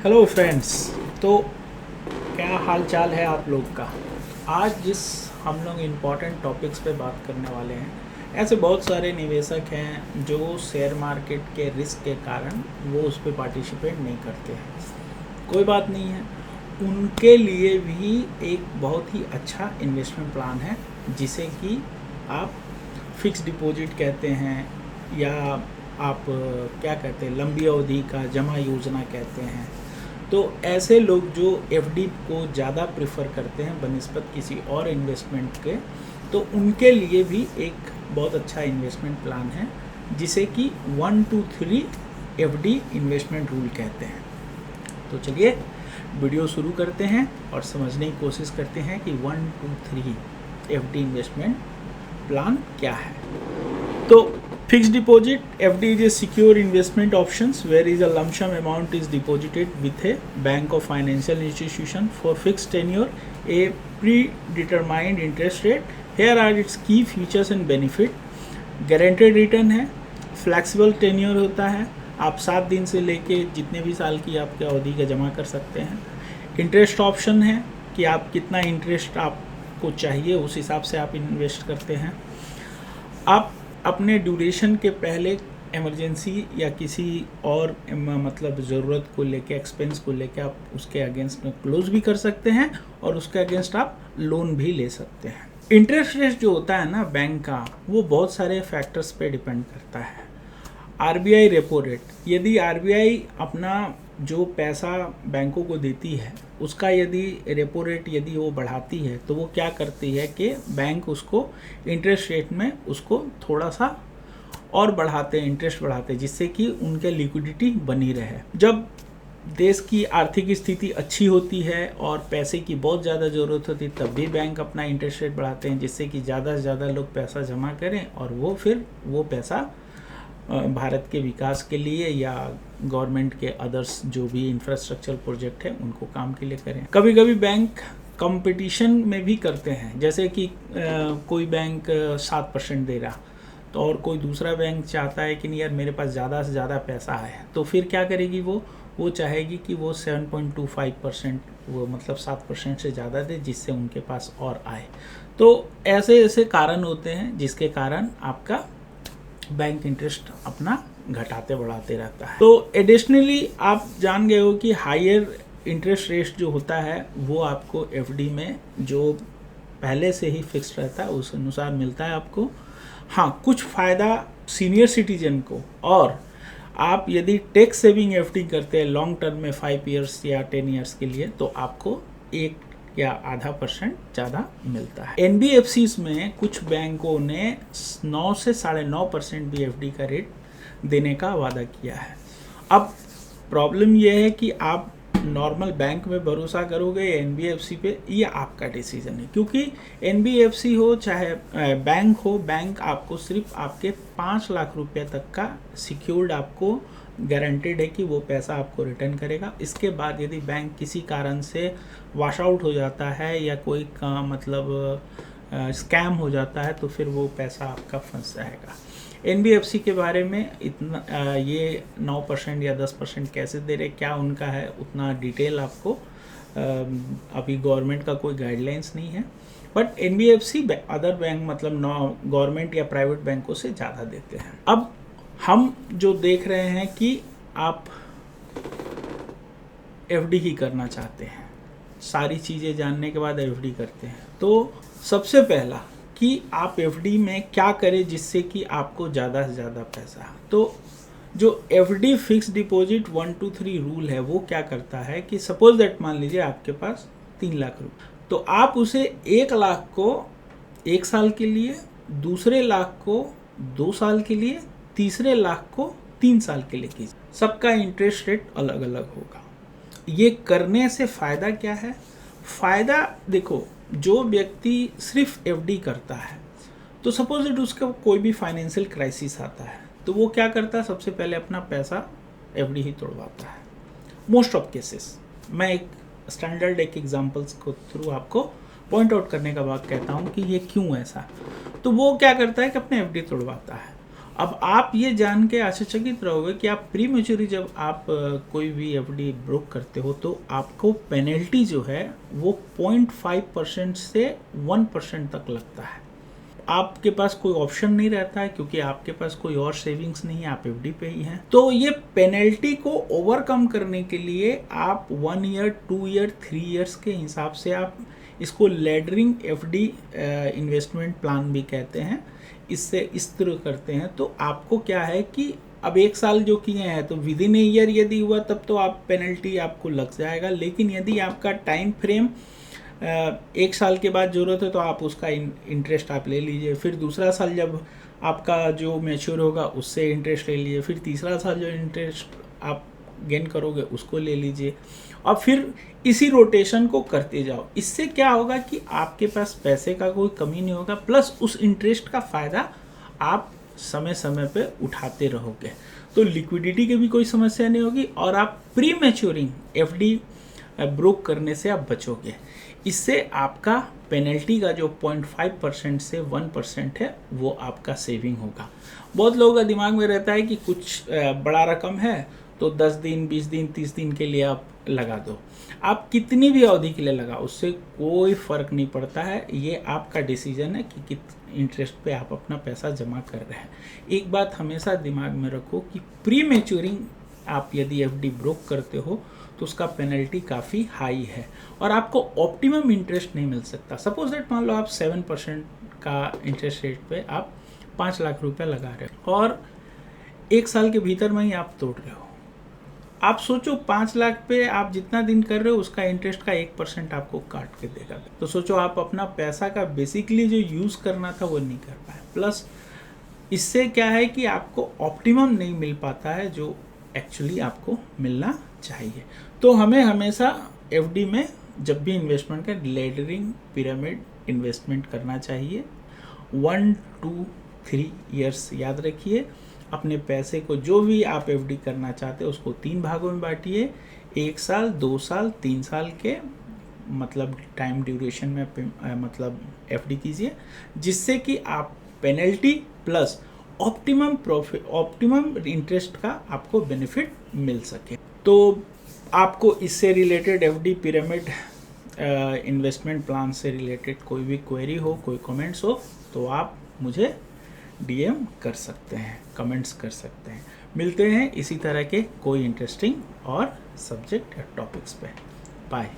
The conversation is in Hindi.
Hello friends. तो क्या हाल चाल है आप लोग का। आज जिस हम लोग इम्पॉर्टेंट टॉपिक्स पे बात करने वाले हैं, ऐसे बहुत सारे निवेशक हैं जो शेयर मार्केट के रिस्क के कारण वो उस पर पार्टिसिपेट नहीं करते हैं। कोई बात नहीं है, उनके लिए भी एक बहुत ही अच्छा इन्वेस्टमेंट प्लान है जिसे कि आप फिक्स डिपॉजिट कहते हैं या आप क्या कहते हैं, लंबी अवधि का जमा योजना कहते हैं। तो ऐसे लोग जो एफडी को ज़्यादा प्रेफर करते हैं बनिस्बत किसी और इन्वेस्टमेंट के, तो उनके लिए भी एक बहुत अच्छा इन्वेस्टमेंट प्लान है जिसे कि 1 2 3 एफडी इन्वेस्टमेंट रूल कहते हैं। तो चलिए वीडियो शुरू करते हैं और समझने की कोशिश करते हैं कि 1 2 3 एफडी इन्वेस्टमेंट प्लान क्या है। तो fixed deposit FD is a secure investment options where is a lump sum amount is deposited with a bank or financial institution for fixed tenure, a predetermined interest rate. Here are its key features and benefit. Guaranteed return है, flexible tenure होता है, आप 7 दिन से लेके जितने भी साल की आपके अवधि का जमा कर सकते हैं। इंटरेस्ट ऑप्शन है कि आप कितना इंटरेस्ट आपको चाहिए उस हिसाब से आप इन्वेस्ट करते हैं। आप अपने ड्यूरेशन के पहले इमरजेंसी या किसी और मतलब ज़रूरत को लेके, एक्सपेंस को लेके आप उसके अगेंस्ट में क्लोज भी कर सकते हैं और उसके अगेंस्ट आप लोन भी ले सकते हैं। इंटरेस्ट रेट जो होता है ना बैंक का, वो बहुत सारे फैक्टर्स पे डिपेंड करता है। आरबीआई रेपो रेट, यदि आरबीआई अपना जो पैसा बैंकों को देती है उसका यदि रेपो रेट यदि वो बढ़ाती है तो वो क्या करती है कि बैंक उसको इंटरेस्ट रेट में उसको थोड़ा सा और बढ़ाते हैं, इंटरेस्ट बढ़ाते हैं, जिससे कि उनके लिक्विडिटी बनी रहे। जब देश की आर्थिक स्थिति अच्छी होती है और पैसे की बहुत ज़्यादा ज़रूरत होती है तब भी बैंक अपना इंटरेस्ट रेट बढ़ाते हैं, जिससे कि ज़्यादा से ज़्यादा लोग पैसा जमा करें और वो फिर वो पैसा भारत के विकास के लिए या गवर्नमेंट के अदर्स जो भी इंफ्रास्ट्रक्चर प्रोजेक्ट है उनको काम के लिए करें। कभी कभी बैंक कंपटीशन में भी करते हैं, जैसे कि कोई बैंक 7% दे रहा तो और कोई दूसरा बैंक चाहता है कि नहीं यार मेरे पास ज़्यादा से ज़्यादा पैसा है, तो फिर क्या करेगी वो चाहेगी कि वो 7.25% वो मतलब 7% से ज़्यादा दे जिससे उनके पास और आए। तो ऐसे ऐसे कारण होते हैं जिसके कारण आपका बैंक इंटरेस्ट अपना घटाते बढ़ाते रहता है। तो एडिशनली आप जान गए हो कि हायर इंटरेस्ट रेट जो होता है वो आपको एफडी में जो पहले से ही फिक्स रहता है उस अनुसार मिलता है आपको। हाँ, कुछ फ़ायदा सीनियर सिटीजन को, और आप यदि टैक्स सेविंग एफडी करते हैं लॉन्ग टर्म में 5 इयर्स या 10 इयर्स के लिए तो आपको 1 या आधा % ज़्यादा मिलता है। एनबीएफसीज में कुछ बैंकों ने 9 से 9.5% भी एफडी का रेट देने का वादा किया है। अब प्रॉब्लम यह है कि आप नॉर्मल बैंक में भरोसा करोगे या एनबीएफसी पे, ये आपका डिसीजन है, क्योंकि एनबीएफसी हो चाहे बैंक हो, बैंक आपको सिर्फ आपके 5 लाख रुपये तक का सिक्योर्ड आपको गारंटेड है कि वो पैसा आपको रिटर्न करेगा। इसके बाद यदि बैंक किसी कारण से वॉश आउट हो जाता है या कोई का मतलब स्कैम हो जाता है तो फिर वो पैसा आपका फंस जाएगा। एनबीएफसी के बारे में इतना ये 9% या 10% कैसे दे रहे, क्या उनका है, उतना डिटेल आपको अभी गवर्नमेंट का कोई गाइडलाइंस नहीं है, बट एनबीएफसी अदर बैंक मतलब गवर्नमेंट या प्राइवेट बैंकों से ज़्यादा देते हैं। अब हम जो देख रहे हैं कि आप एफडी ही करना चाहते हैं, सारी चीज़ें जानने के बाद एफडी करते हैं, तो सबसे पहला कि आप एफडी में क्या करें जिससे कि आपको ज़्यादा से ज़्यादा पैसा। तो जो एफडी फिक्स डिपॉजिट 1 2 3 रूल है वो क्या करता है कि सपोज दैट मान लीजिए आपके पास 3 लाख रुपये, तो आप उसे 1 लाख को 1 साल के लिए, दूसरे लाख को 2 साल के लिए, तीसरे लाख को 3 साल के लिए कीजिए। सबका इंटरेस्ट रेट अलग अलग होगा। ये करने से फ़ायदा क्या है? फ़ायदा देखो, जो व्यक्ति सिर्फ एफडी करता है तो सपोज दैट उसका कोई भी फाइनेंशियल क्राइसिस आता है तो वो क्या करता है, सबसे पहले अपना पैसा एफडी ही तोड़वाता है। मोस्ट ऑफ केसेस, मैं एक स्टैंडर्ड एक एग्जांपल्स को थ्रू आपको पॉइंट आउट करने का बाद कहता हूँ कि ये क्यों ऐसा। तो वो क्या करता है कि अपने एफडी तोड़वाता है। अब आप ये जान के आश्चर्यचकित रहोगे कि आप प्री मैच्योरिटी जब आप कोई भी एफडी ब्रोक करते हो तो आपको पेनल्टी जो है वो 0.5% से 1% तक लगता है। आपके पास कोई ऑप्शन नहीं रहता है क्योंकि आपके पास कोई और सेविंग्स नहीं है, आप एफडी पे ही हैं। तो ये पेनल्टी को ओवरकम करने के लिए आप 1 ईयर, 2 ईयर, 3 ईयर्स के हिसाब से आप इसको लैडरिंग एफडी इन्वेस्टमेंट प्लान भी कहते हैं, इससे इस तरह करते हैं। तो आपको क्या है कि अब 1 साल जो किए हैं तो विद इन ए ईयर यदि हुआ तब तो आप पेनल्टी आपको लग जाएगा, लेकिन यदि आपका टाइम फ्रेम 1 साल के बाद ज़रूरत है तो आप उसका इंटरेस्ट आप ले लीजिए, फिर दूसरा साल जब आपका जो मैच्योर होगा उससे इंटरेस्ट ले लीजिए, फिर तीसरा साल जो इंटरेस्ट आप गेन करोगे उसको ले लीजिए, और फिर इसी रोटेशन को करते जाओ। इससे क्या होगा कि आपके पास पैसे का कोई कमी नहीं होगा, प्लस उस इंटरेस्ट का फ़ायदा आप समय समय पे उठाते रहोगे, तो लिक्विडिटी की भी कोई समस्या नहीं होगी और आप प्री मैच्योरिंग एफडी ब्रोक करने से आप बचोगे। इससे आपका पेनल्टी का जो 0.5% से 1% है वो आपका सेविंग होगा। बहुत लोगों का दिमाग में रहता है कि कुछ बड़ा रकम है तो 10 दिन, 20 दिन, 30 दिन के लिए आप लगा दो। आप कितनी भी अवधि के लिए लगाओ उससे कोई फ़र्क नहीं पड़ता है, ये आपका डिसीजन है कि कित इंटरेस्ट पे आप अपना पैसा जमा कर रहे हैं। एक बात हमेशा दिमाग में रखो कि प्री मैच्योरिंग आप यदि एफडी ब्रोक करते हो तो उसका पेनल्टी काफ़ी हाई है और आपको ऑप्टिमम इंटरेस्ट नहीं मिल सकता। सपोज दैट मान लो आप 7% का इंटरेस्ट रेट पे आप 5 लाख रुपए लगा रहे हो और 1 साल के भीतर में ही आप तोड़ रहे हो। आप सोचो 5 लाख पे आप जितना दिन कर रहे हो उसका इंटरेस्ट का 1% आपको काट के देगा, तो सोचो आप अपना पैसा का बेसिकली जो यूज़ करना था वो नहीं कर पाए। प्लस इससे क्या है कि आपको ऑप्टिमम नहीं मिल पाता है जो एक्चुअली आपको मिलना चाहिए। तो हमें हमेशा एफडी में जब भी इन्वेस्टमेंट का लेडरिंग पिरामिड इन्वेस्टमेंट करना चाहिए। 1 2 3 ईयर्स याद रखिए। अपने पैसे को जो भी आप एफडी करना चाहते हो उसको 3 भागों में बांटिए, 1 साल, 2 साल, 3 साल के मतलब टाइम ड्यूरेशन में मतलब एफडी कीजिए, जिससे कि आप penalty plus optimum profit, optimum interest का आपको बेनिफिट मिल सके। तो आपको इससे related FD pyramid investment plan से रिलेटेड कोई भी क्वेरी हो, कोई कमेंट्स हो तो आप मुझे डीएम कर सकते हैं, कमेंट्स कर सकते हैं। मिलते हैं इसी तरह के कोई इंटरेस्टिंग और सब्जेक्ट या टॉपिक्स पे। बाय।